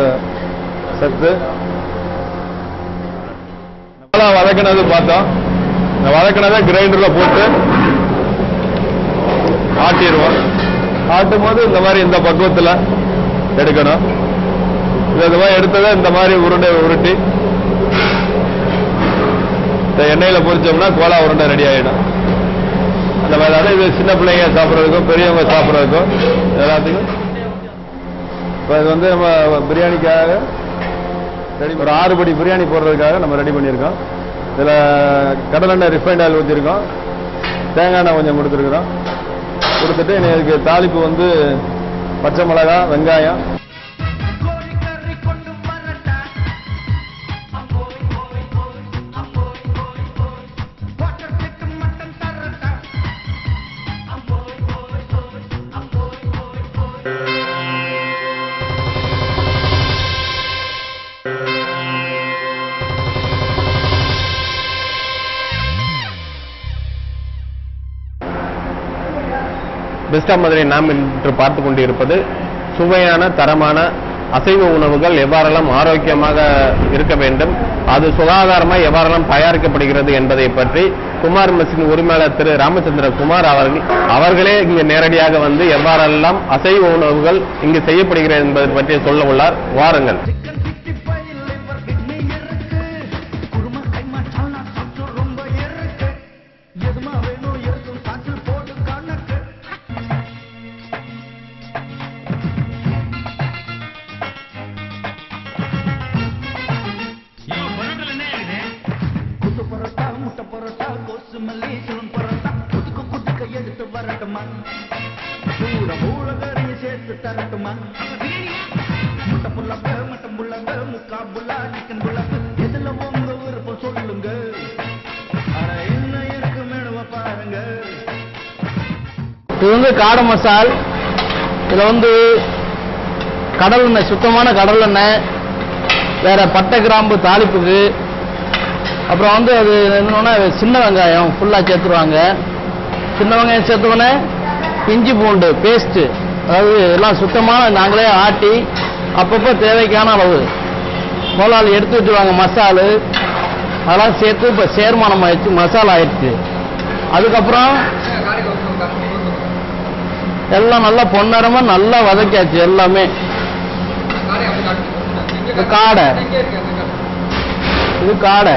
சத்து. நல்லா வதக்கினது பார்த்தோம். இந்த வதக்கினதை கிரைண்டரில் போட்டு ஆட்டிடுவோம். ஆட்டும் போது இந்த மாதிரி இந்த பக்குவத்தில் எடுக்கணும். இந்த மாதிரி எடுத்ததை இந்த மாதிரி உருண்டை உருட்டி இந்த எண்ணெயில் பொரிச்சோம்னா கோலா உருண்டை ரெடி ஆகிடும். அந்த மாதிரி இது சின்ன பிள்ளைங்க சாப்பிட்றதுக்கும் பெரியவங்க சாப்பிட்றதுக்கும் எல்லாத்துக்கும். இப்போ இது வந்து நம்ம பிரியாணிக்காக ரெடி ஒரு 6 படி பிரியாணி போடுறதுக்காக நம்ம ரெடி பண்ணியிருக்கோம். இதில் கடலெண்ணெய் ரிஃபைண்ட் ஆயில் ஊற்றிருக்கோம், தேங்காய் எண்ணெய் கொஞ்சம் கொடுத்துருக்குறோம். கொடுத்துட்டு இதுக்கு தாளிப்பு வந்து பச்சை மிளகாய், வெங்காயம், பெஸ்ட் ஆஃப் மதுரை நாம் இன்று பார்த்து கொண்டிருப்பது சுவையான தரமான அசைவ உணவுகள் எவ்வாறெல்லாம் ஆரோக்கியமாக இருக்க வேண்டும், அது சுகாதாரமாக எவ்வாறெல்லாம் தயாரிக்கப்படுகிறது என்பதை பற்றி குமார் மெஸ்ஸின் உரிமையாளர் திரு ராமச்சந்திர குமார் அவர்களே இங்கு நேரடியாக வந்து எவ்வாறெல்லாம் அசைவ உணவுகள் இங்கு செய்யப்படுகிறது என்பதை பற்றி சொல்ல உள்ளார். வாருங்கள். இது வந்து காடை மசால். இதில் வந்து கடல் எண்ணெய், சுத்தமான கடல் எண்ணெய், வேற பட்டை கிராம்பு தாளிப்புக்கு, அப்புறம் வந்து அது என்னன்னா சின்ன வெங்காயம் ஃபுல்லாக சேர்த்துருவாங்க. சின்ன வெங்காயம் சேர்த்துவோன்னே இஞ்சி பூண்டு பேஸ்ட்டு, அதாவது எல்லாம் சுத்தமான நாங்களே ஆட்டி அப்பப்போ தேவைக்கான அளவு முதலாளி எடுத்து வச்சுருவாங்க. மசாலு அதெல்லாம் சேர்த்து இப்போ சேர்மானம் ஆயிடுச்சு, மசாலா ஆயிடுச்சு. அதுக்கப்புறம் எல்லாம் நல்லா பொன்னரமாக நல்லா வதக்கியாச்சு எல்லாமே. காடை, இது காடை.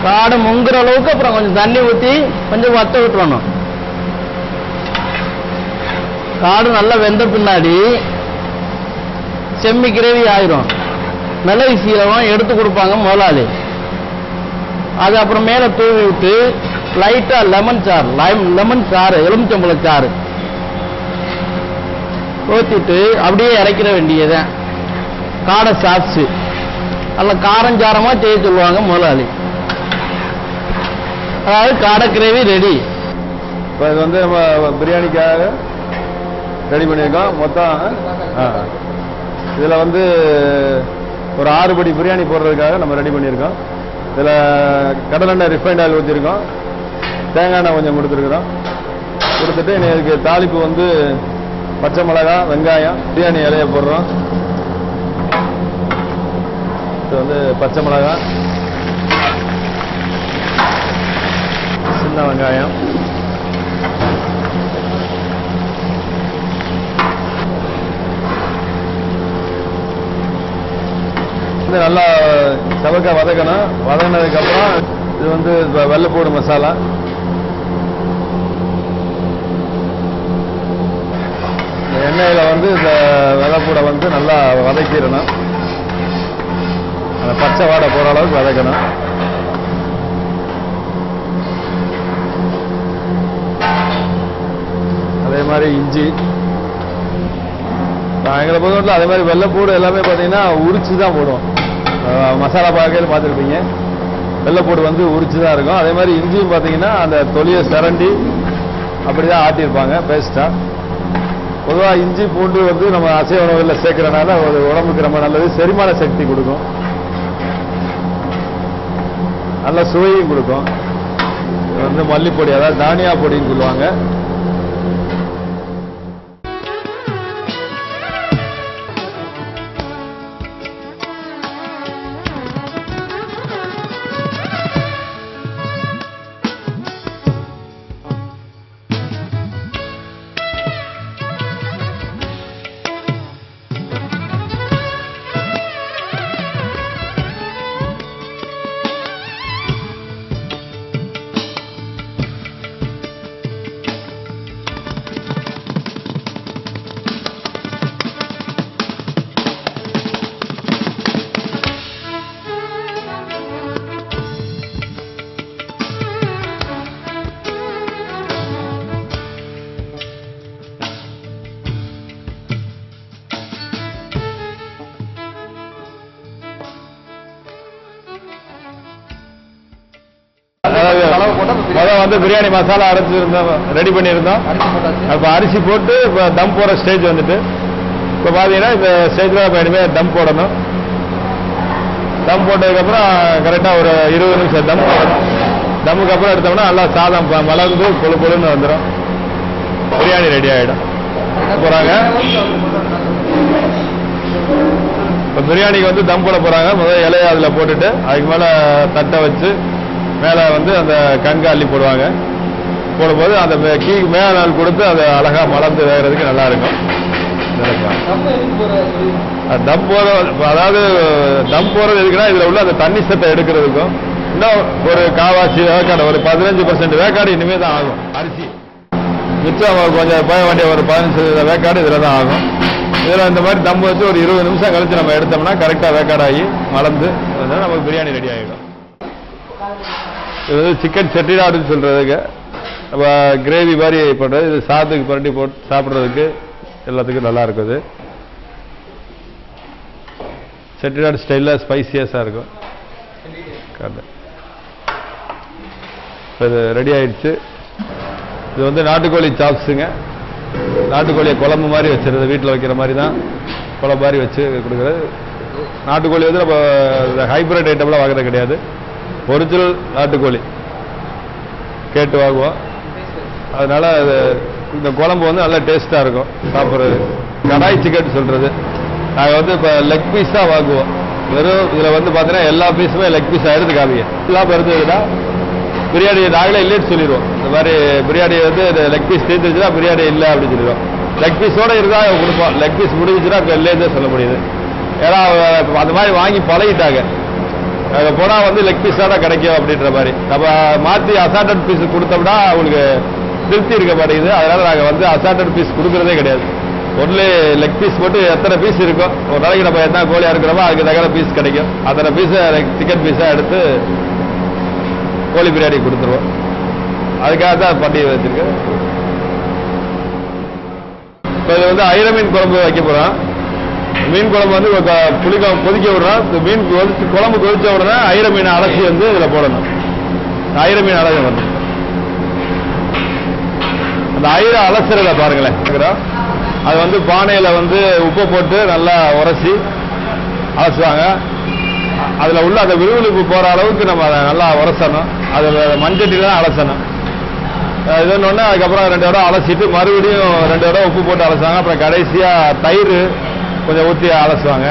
காடை முங்குற அளவுக்கு அப்புறம் கொஞ்சம் தண்ணி ஊற்றி கொஞ்சம் வத்த விட்டுறணும். காடு நல்லா வெந்த பின்னாடி செம்மி கிரேவி ஆயிரும். மிளகு சீரகம் எடுத்து கொடுப்பாங்க முதலாளி. அது அப்புறம் மேலே தூவி விட்டு லைட்டா லெமன் சாறு எலுமிச்சம்பழ சாறு ஊற்றிட்டு அப்படியே இறக்கிற வேண்டியதுதான். காடை சாப்ஸு நல்ல காரஞ்சாரமா செய்ய சொல்லுவாங்க முதலாளி. அதாவது காடை கிரேவி ரெடி. இப்போ இது வந்து நம்ம பிரியாணிக்காக ரெடி பண்ணியிருக்கோம். மொத்தம் இதில் வந்து ஒரு 6 படி பிரியாணி போடுறதுக்காக நம்ம ரெடி பண்ணியிருக்கோம். இதில் கடலெண்ணெய் ரிஃபைண்ட் ஆயில் ஊற்றிருக்கோம், தேங்காய் எண்ணெய் கொஞ்சம் கொடுத்துருக்குறோம். கொடுத்துட்டு இதுக்கு தாளிப்பு வந்து பச்சை மிளகாய், வெங்காயம், பிரியாணி இலையை போடுறோம். இது வந்து பச்சை மிளகாய், சின்ன வெங்காயம், வந்து நல்லா சவக்க வதக்கணும். வதங்கினதுக்கப்புறம் இது வந்து வெள்ளைப்பூடு மசாலா, எண்ணெயில் வந்து இந்த வெள்ளைப்பூடை வந்து நல்லா வதக்கிடணும். அந்த பச்சை வாடை போகிற அளவுக்கு வதக்கணும். அதே மாதிரி இஞ்சி, எங்களை பொறுத்தவரைக்கும் அதே மாதிரி வெள்ளைப்பூடு எல்லாமே பார்த்தீங்கன்னா உரிச்சு தான் போடுவோம். மசாலா பாக்கையில் பார்த்துருப்பீங்க, வெள்ளைப்பூடு வந்து உரிச்சு தான் இருக்கும். அதே மாதிரி இஞ்சியும் பார்த்தீங்கன்னா அந்த தொலியை சிரண்டி அப்படி தான் ஆட்டியிருப்பாங்க பேஸ்ட்டாக. பொதுவாக இஞ்சி பூண்டு வந்து நம்ம அசைவ உணவுகளில் சேர்க்கறனால ஒரு உடம்புக்கு ரொம்ப நல்லது, செரிமான சக்தி கொடுக்கும், நல்ல சுவையும் கொடுக்கும். இது வந்து மல்லிப்பொடி, அதாவது தானியா பொடின்னு சொல்லுவாங்க. முதல்ல வந்து பிரியாணி மசாலா அரைச்சிருந்தோம், ரெடி பண்ணியிருந்தோம். இப்போ அரிசி போட்டு இப்போ தம் போடுற ஸ்டேஜ் வந்துட்டு இப்போ பார்த்தீங்கன்னா இந்த ஸ்டேஜில் இப்போ இனிமேல் தம் போடணும். தம் போட்டதுக்கப்புறம் கரெக்டாக ஒரு 20 நிமிஷம் தம் போடணும். தம்முக்கு அப்புறம் எடுத்தோம்னா நல்லா சாதம் மலர்ந்து கொழு கொழுன்னு வந்துடும். பிரியாணி ரெடி ஆகிடும். போகிறாங்க இப்போ பிரியாணிக்கு வந்து தம் போட போகிறாங்க. முதல்ல இலையை அதில் போட்டுட்டு அதுக்கு மேலே தட்டை வச்சு மேலே வந்து அந்த கண்காலி போடுவாங்க. போடும்போது அந்த கீக்கு மேலே நாள் கொடுத்து அது அழகாக மலர்ந்து வேகிறதுக்கு நல்லா இருக்கும். தம் போற அதாவது தம் போறது எதுக்குன்னா இதில் உள்ள அந்த தண்ணி சத்தை எடுக்கிறதுக்கும் இன்னும் ஒரு காவாசி வேக்காடு ஒரு 15% வேக்காடு இனிமே தான் ஆகும். அரிசி மிச்சம் கொஞ்சம் போக வேண்டிய ஒரு 15% வேக்காடு இதில் தான் ஆகும். இதில் இந்த மாதிரி தம் வச்சு ஒரு 20 நிமிஷம் கழிச்சு நம்ம எடுத்தோம்னா கரெக்டாக வேக்காடாகி மலர்ந்து நமக்கு பிரியாணி ரெடி ஆகிடும். இது வந்து சிக்கன் செட்டிநாடுன்னு சொல்றதுக்கு நம்ம கிரேவி மாதிரி பண்ணுறது. இது சாதத்துக்கு பரட்டி போட்டு சாப்பிட்றதுக்கு எல்லாத்துக்கும் நல்லா இருக்குது. செட்டிநாடு ஸ்டைலில் ஸ்பைசியஸாக இருக்கும். இது ரெடி ஆயிடுச்சு. இது வந்து நாட்டுக்கோழி சாப்ஸுங்க. நாட்டுக்கோழியை குழம்பு மாதிரி வச்சுருது, வீட்டில் வைக்கிற மாதிரி தான் குழம்பு மாதிரி வச்சு கொடுக்குறது. நாட்டுக்கோழி வந்து நம்ம ஹைப்ரிட் ஐட்டம்லாம் வாங்குறது கிடையாது. ஒரிஜினல் நாட்டுக்கோழி கேட்டு வாங்குவோம். அதனால இந்த குழம்பு வந்து நல்லா டேஸ்ட்டாக இருக்கும் சாப்பிட்றது. கடாய் சிக்கன் சொல்கிறது. நாங்கள் வந்து இப்போ லெக் பீஸ் தான் வாங்குவோம். வெறும் இதில் வந்து பார்த்தீங்கன்னா எல்லா பீஸுமே லெக் பீஸ் ஆகிடுது காமிங்க. எல்லாம் இருந்ததுன்னா பிரியாணி நாங்களே இல்லைன்னு சொல்லிடுவோம். இந்த மாதிரி பிரியாணி வந்து லெக் பீஸ் தீர்ந்துச்சுன்னா பிரியாணி இல்லை அப்படின்னு சொல்லிடுவோம். லெக் பீஸோடு இருந்தால் கொடுப்போம். லெக் பீஸ் முடிஞ்சுச்சுன்னா இப்போ இல்லைன்னு சொல்ல முடியுது. ஏன்னா அந்த மாதிரி வாங்கி பழகிட்டாங்க. அங்கே போனால் வந்து லெக் பீஸாக கிடைக்கும் அப்படின்ற மாதிரி. நம்ம மாற்றி அசால்டட் பீஸ் கொடுத்தோம்னா அவங்களுக்கு திருப்தி இருக்க மாட்டேங்குது. அதனால நாங்கள் வந்து அசால்டட் பீஸ் கொடுக்குறதே கிடையாது. ஒன்லி லெக் பீஸ் போட்டு எத்தனை பீஸ் இருக்கும் ஒரு நாளைக்கு நம்ம என்ன கோழியாக இருக்கிறோமோ அதுக்கு தகுந்த பீஸ் கிடைக்கும். அத்தனை பீஸை சிக்கன் பீஸாக எடுத்து கோழி பிரியாணி கொடுத்துருவோம். அதுக்காக தான் பண்ணி வச்சிருக்கேன். இப்போ இது வந்து ஐர மீன் குழம்பு வைக்க போகிறோம். மீன் குழம்பு வந்து புளிக்குழம்பு கொதிக்க விடுறோம். இந்த மீன் குழம்பு கொதிச்ச உடனே ஐர மீனை அலசி வந்து இதில் போடணும். ஐர மீன் அலசி வந்து அந்த ஐர அலசுறத பாருங்களேன். அது வந்து பானையில் வந்து உப்பு போட்டு நல்லா உரசி அலசுவாங்க. அதில் உள்ள அந்த விறுவிறுப்பு போகிற அளவுக்கு நம்ம அதை நல்லா உரசணும். அதில் மஞ்சட்டில் தான் அலசணும். இதுன்னு ஒன்று அதுக்கப்புறம் 2 தடவை அலசிட்டு மறுபடியும் 2 தடவை உப்பு போட்டு அலசுவாங்க. அப்புறம் கடைசியாக தயிர் கொஞ்சம் ஊற்றி அலசுவாங்க.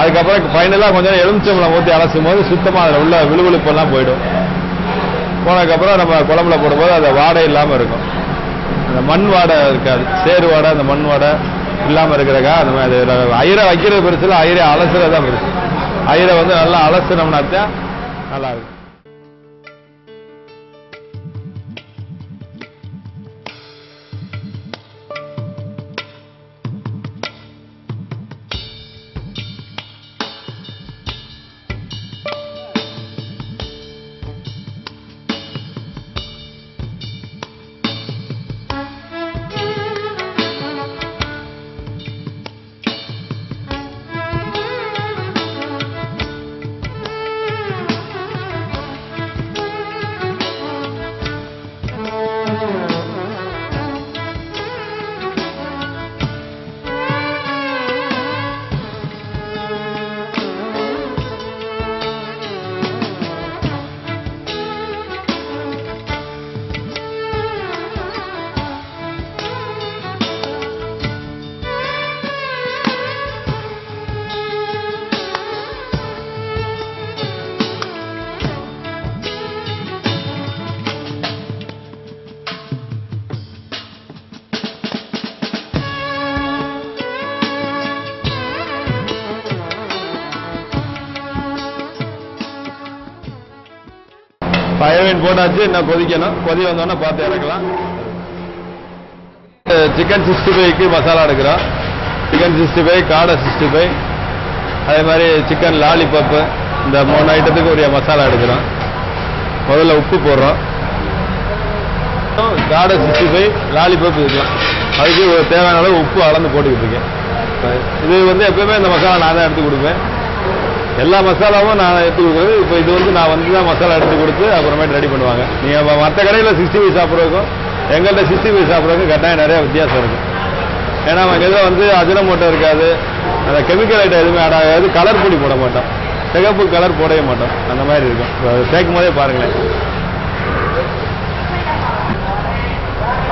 அதுக்கப்புறம் ஃபைனலாக கொஞ்சம் எலுமிச்சம்பழம் ஊற்றி அலசும் போது சுத்தமாக அதில் உள்ள விழுவிழுப்பெல்லாம் போயிடும். போனதுக்கப்புறம் நம்ம குழம்புல போடும்போது அந்த வாடை இல்லாமல் இருக்கும். அந்த மண் வாடை இருக்காது. சேரு வாடை அந்த மண் வாடை இல்லாமல் இருக்கிறக்கா அந்த மாதிரி ஐரை வைக்கிறது பெருசில் ஐரை அலசுறது தான் பெருசு. ஐரை வந்து நல்லா அலசுனோம்னா தான் நல்லா இருக்கும். பயமீன் போட்டாச்சு. இன்னும் கொதிக்கணும். கொதி வந்தோன்னா பார்த்து இறக்கலாம். சிக்கன் 65க்கு மசாலா எடுக்கிறோம். சிக்கன் 65, காடை 65, அதே மாதிரி சிக்கன் லாலிபப்பு, இந்த 3 ஐட்டத்துக்கு உரிய மசாலா எடுக்கிறோம். முதல்ல உப்பு போடுறோம். காடை 65, லாலிபப் இருக்கலாம். அதுக்கு தேவையான அளவு உப்பு அளந்து போட்டுக்கிட்டு இருக்கேன். இது வந்து எப்பவுமே இந்த மசாலா நான் தான் எடுத்து கொடுப்பேன். எல்லா மசாலாவும் நான் எடுத்து கொடுக்குறது. இப்போ இது வந்து நான் வந்து தான் மசாலா எடுத்து கொடுத்து அப்புறமேட்டு ரெடி பண்ணுவாங்க. நீங்கள் மற்ற கடையில் 65 சாப்பிட்றதுக்கும் எங்கள்கிட்ட 65 சாப்பிட்றதுக்கும் கட்டாயம் நிறையா வித்தியாசம் இருக்குது. ஏன்னா அவங்க இதில் வந்து அஜினமோட்டோ இருக்காது, அந்த கெமிக்கல் ஐட்டம் எதுவுமே ஆட் ஆகாது, கலர் பொடி போட மாட்டோம், சிகப்பு கலர் போடவே மாட்டோம். அந்த மாதிரி இருக்கும். சேர்க்கும் போதே பாருங்களேன்.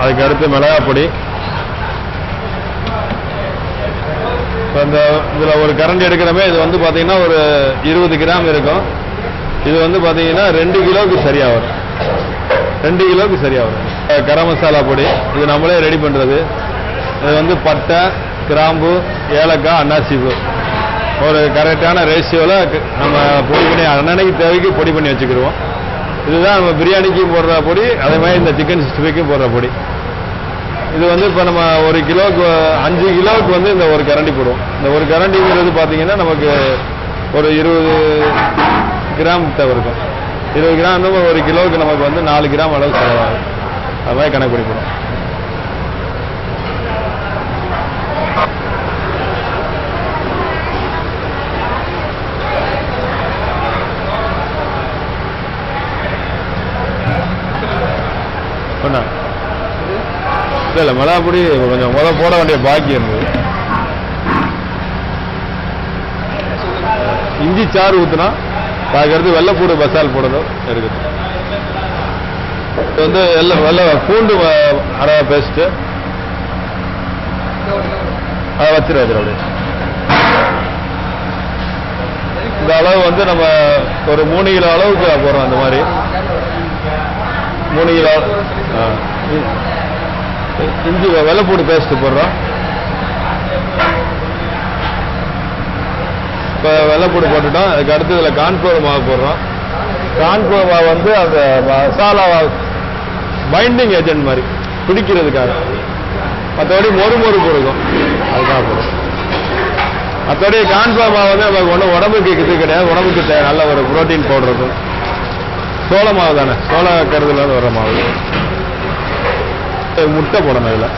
அதுக்கு அடுத்து மிளகா பொடி. இப்போ இந்த இதில் ஒரு கரண்டி எடுக்கிறமே இது வந்து பார்த்தீங்கன்னா ஒரு 20 கிராம் இருக்கும். இது வந்து பார்த்தீங்கன்னா 2 கிலோவுக்கு சரியாக வரும். 2 கிலோவுக்கு சரியாக வரும். கரம் மசாலா பொடி இது நம்மளே ரெடி பண்ணுறது. இது வந்து பட்டை, கிராம்பு, ஏலக்காய், அன்னாசிப்பூ ஒரு கரெக்டான ரேஷியோவில் நம்ம பொடி பண்ணி அன்னன்னைக்கு தேவைக்கு பொடி பண்ணி வச்சுக்கிடுவோம். இதுதான் நம்ம பிரியாணிக்கு போடுற பொடி, அதே மாதிரி இந்த சிக்கன் 65க்கும் போடுற பொடி. இது வந்து இப்போ நம்ம 1 கிலோவுக்கு 5 கிலோவுக்கு வந்து இந்த ஒரு கரண்டி போடுவோம். இந்த ஒரு கரண்டிங்கிறது பார்த்தீங்கன்னா நமக்கு ஒரு 20 கிராம் தேவை இருக்கும். 20 கிராம் 1 கிலோவுக்கு நமக்கு வந்து 4 கிராம் அளவு செலவாகும். அது மாதிரி கணக்கு பண்ணி போடும். இல்லை மிளகா பொடி கொஞ்சம் போட வேண்டிய பாக்கி இருந்தது. இஞ்சி சாறு ஊற்றினா அதுக்கடுத்து வெள்ளைப்பூடு மசால் போடணும் இருக்குது. இது வந்து வெள்ளை பூண்டு அரை பேஸ்ட்டு அதை வச்சிரு அப்படியே. இந்த அளவு வந்து நம்ம ஒரு 3 கிலோ அளவுக்கு போடுறோம். அந்த மாதிரி 3 கிலோ இஞ்சி வெள்ளைப்பூடு பேஸ்ட் போடுறோம். இப்போ வெள்ளைப்பூடு போட்டுட்டோம். அதுக்கு அடுத்து இதில் கார்ன்ஃப்ளவர் மாவு போடுறோம். கார்ன்ஃப்ளவர் மாவு வந்து அந்த மசாலா பைண்டிங் ஏஜென்ட் மாதிரி பிடிக்கிறதுக்காக. மற்றபடி மொறு கொடுக்கும் அதுக்காக போடும். மற்றபடி கார்ன்ஃப்ளவர் மாவு வந்து நமக்கு ஒன்றும் உடம்புக்கு இது கிடையாது. உடம்புக்கு நல்ல ஒரு புரோட்டீன் போடுறது. சோள மாவு தானே, சோள கருதுல வர மாவு. முட்டை போடணும் இதில்.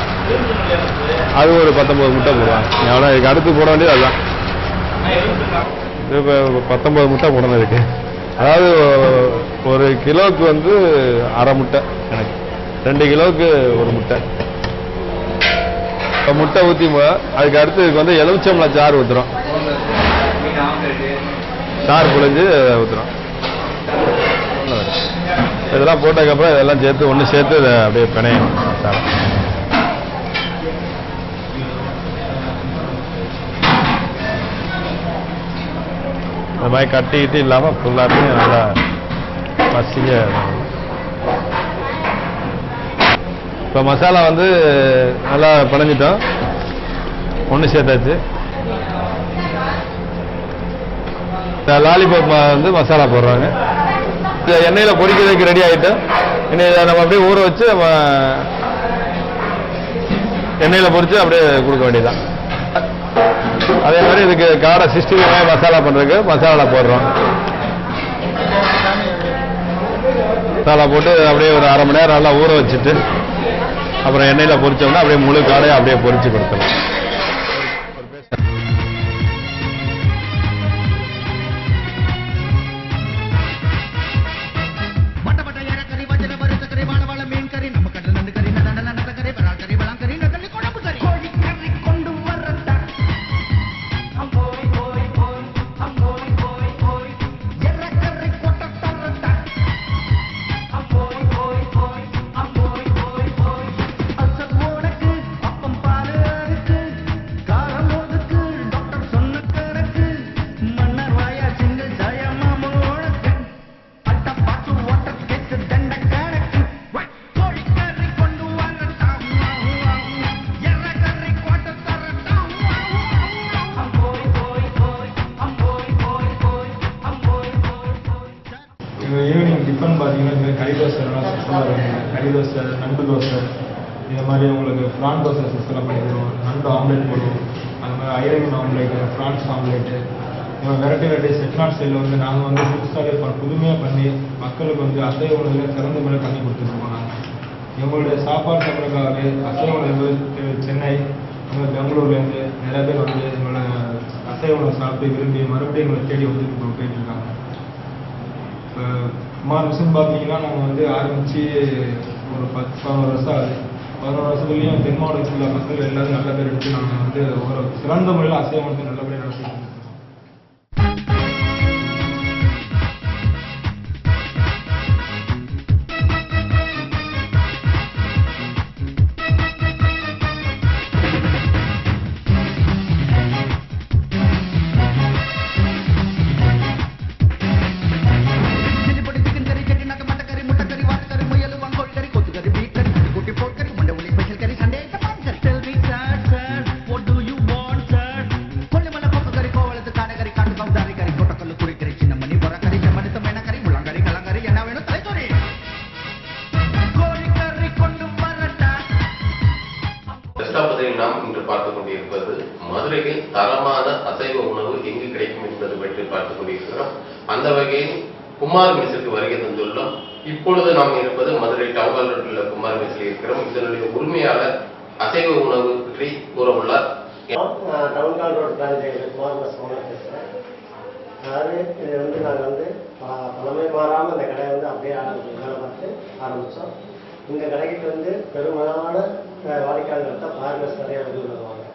அது ஒரு 19 முட்டை போடுவாங்க. எவ்வளோ இதுக்கு அடுத்து போட வேண்டியது அதுதான். இப்போ 19 முட்டை போடணும் இருக்கு. அதாவது 1 கிலோவுக்கு வந்து அரை முட்டை எனக்கு, 2 கிலோவுக்கு 1 முட்டை. இப்போ முட்டை ஊற்றி அதுக்கு அடுத்து இதுக்கு வந்து எலுமிச்சம்பழம் சாறு ஊற்றுறோம். சாறு புழிஞ்சு ஊற்றுறோம். இதெல்லாம் போட்டதுக்கப்புறம் இதெல்லாம் சேர்த்து ஒன்று சேர்த்து இதை அப்படியே பிணையணும். இந்த மாதிரி கட்டிக்கிட்டு இல்லாமல் ஃபுல்லாத்தையும் நல்லா மசிங்க. இப்போ மசாலா வந்து நல்லா பிணைஞ்சிட்டோம், ஒன்று சேர்த்தாச்சு. லாலிபாப் வந்து மசாலா போடுறாங்க. எண்ணெயில் பொரிக்கிறதுக்கு ரெடி ஆகிட்டோம். இனி இதை நம்ம அப்படியே ஊற வச்சு நம்ம எண்ணெயில் பொரிச்சு அப்படியே கொடுக்க வேண்டியதுதான். அதே மாதிரி இதுக்கு காடை 65 மசாலா பண்ணுறதுக்கு மசாலா போடுறோம். மசாலா போட்டு அப்படியே ஒரு அரை மணி நேரம் நல்லா ஊற வச்சுட்டு அப்புறம் எண்ணெயில் பொரிச்சோம்னா அப்படியே முழு காடையை அப்படியே பொரிச்சு கொடுத்துடலாம். ஈவினிங் டிஃபன் பார்த்தீங்கன்னா இந்த கறி தோசைலாம் ஸ்பெஷலாக இருக்கும். கறி தோசை, நண்டு தோசை, இந்த மாதிரி உங்களுக்கு ப்ரான் தோசை ஸ்பெஷலாக பண்ணி தருவோம். நண்டு ஆம்லேட் போடுவோம். அது மாதிரி iron omelette, France omelette, variety Chettinad ஸ்டைலில் வந்து நாங்கள் வந்து புதுசாக புதுமையாக பண்ணி மக்களுக்கு வந்து அசைவ உணவில் சிறந்த முறையில் பண்ணி கொடுத்துருக்கோம். நாங்கள் எங்களுடைய சாப்பாடு சாப்பிட்றதுக்காகவே அசைவ உணவு சென்னை, பெங்களூர்லேருந்து நிறைய பேர் வந்து எங்களோட அசைவ உணவு சாப்பிட்டு விரும்பி மறுபடியும் எங்களை தேடி வந்து போயிட்டு இருக்காங்க. இப்போ குமார் மிஷன் பார்த்தீங்கன்னா நாங்கள் வந்து ஆரம்பித்து ஒரு 10-11 வருஷம் ஆகுது. 11 வருஷத்துலேயும் தென் மாவட்டத்தில் உள்ள மக்கள் எல்லாரும் நல்ல பேர் எடுத்து நாங்கள் வந்து ஒரு சிறந்த முறையில் அசைவ உணவு நல்லபடியாக நடத்திட்டு இருக்கோம். நாம் இன்று பார்த்துக் கொண்டிருப்பது மதுரையில் தரமான அசைவ உணவு எங்கு கிடைக்கும் என்பது பற்றி பார்த்துக் கொண்டிருக்கிறோம். அந்த வகையில் குமார் மெஸ்ஸுக்கு வருகை தந்துள்ளோம். இப்பொழுது நாம் இருப்பது மதுரை டவுன் ரோட்டில் உள்ள குமார் மெஸ்ஸில் இருக்கிறோம். இதனுடைய உரிமையாளர் அசைவ உணவு பற்றி கூற உள்ளார். Town road branch Kumar mess owner பேசுகிறேன். அதாவது இது வந்து நாங்கள் வந்து பழமை மாறாமல் இந்த கடையை வந்து அப்படியே வேலை பார்த்து ஆரம்பித்தோம். இந்த கடைக்கு வந்து பெரும்பாலான வாடிக்கையாளர்கள் தான் பார்மர்ஸ் நிறைய வந்து வருவாங்க.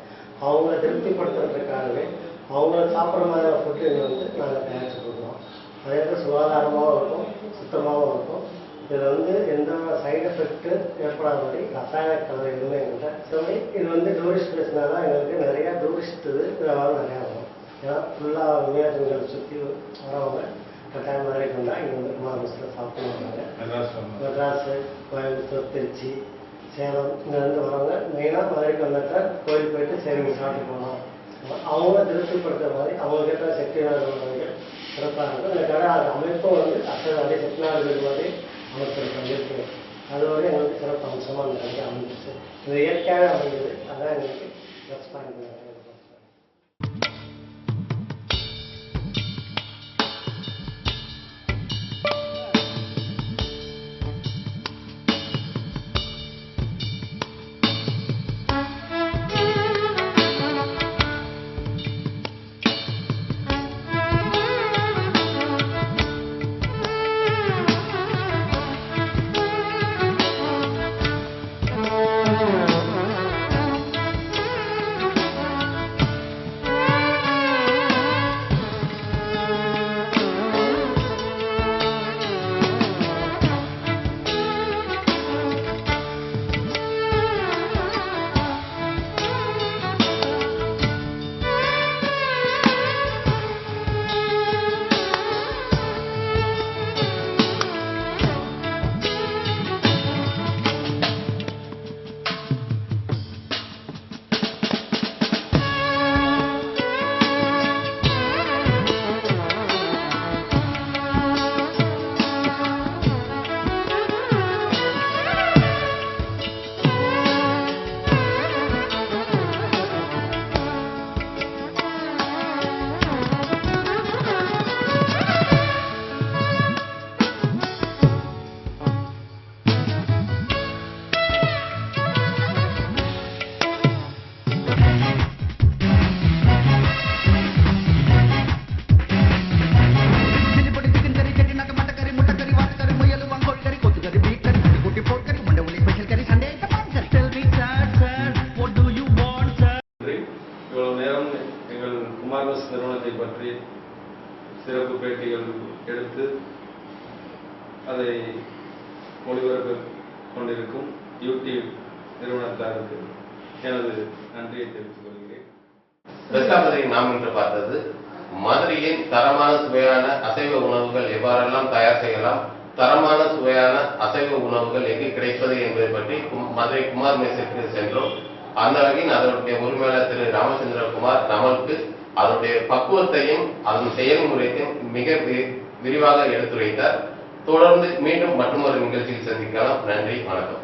அவங்கள திருப்திப்படுத்துறதுக்காகவே அவங்க சாப்பிட்ற மாதிரியான ஃபுட்டு வந்து நாங்கள் தயாரித்து கொடுக்குறோம். அதே மாதிரி சுகாதாரமாகவும் இருக்கும், சுத்தமாகவும் இருக்கும். இதில் வந்து எந்த சைடு எஃபெக்ட்டு ஏற்படாத மாதிரி ரசாயன கலவை எதுவுமே எங்கள்கிட்ட. சரி, இது வந்து டூரிஸ்ட் பிளேஸ்னால எங்களுக்கு நிறையா டூரிஸ்ட் வியாபாரம் நிறையா வரும். ஏன்னா ஃபுல்லாக விளையாட்டுகளை சுற்றி வரவங்க கட்டாயம் மதுரைக்கு வந்தால் இங்கே வந்து குமார் மெஸ்ஸில் சாப்பிட்டு வராங்க. மெட்ராஸு, கோயம்புத்தூர், திருச்சி, சேலம் இங்கேருந்து வரவங்க மெயினாக மதுரைக்கு வந்தாக்கா கோயில் போயிட்டு சரி சாப்பிட்டு போகலாம். அவங்க திருப்திப்படுத்துகிற மாதிரி அவங்கக்கிட்ட செட்டிநாடு சிறப்பாக இருக்கும். இந்த கடை அது அமைப்பும் வந்து அப்படியே செட்டிநாடு மாதிரி அமைச்சிருக்கோம் இருக்கு. அது வந்து எங்களுக்கு சிறப்பு அம்சமாக அந்த கடையை அமைஞ்சிச்சு. இது இயற்கையாக அமைஞ்சது. அதான் எங்களுக்கு ப்ளஸ் பாயிண்ட். நிறுவனத்தை பற்றி சிறப்பு பேட்டிகள் எடுத்து அதை ஒளிபரப்பு கொண்டிருக்கும் யூடியூப் நிறுவனத்தாருக்கு எனது நன்றியை தெரிவித்துக் கொள்கிறேன். நாம் இன்று பார்த்தது மதுரையின் தரமான சுவையான அசைவ உணவுகள் எவ்வாறெல்லாம் தயார் செய்யலாம், தரமான சுவையான அசைவ உணவுகள் எங்கு கிடைப்பது என்பதை பற்றி மதுரை குமார் மெஸ்ஸுக்கு சென்றோம். அந்த வகையில் அதனுடைய உரிமையாளர் திரு ராமச்சந்திரகுமார் நமக்கு அதனுடைய பக்குவத்தையும் அதன் செயல்முறையையும் மிக விரிவாக எடுத்துரைத்தார். தொடர்ந்து மீண்டும் மற்றொரு நிகழ்ச்சியில் சந்திக்கலாம். நன்றி, வணக்கம்.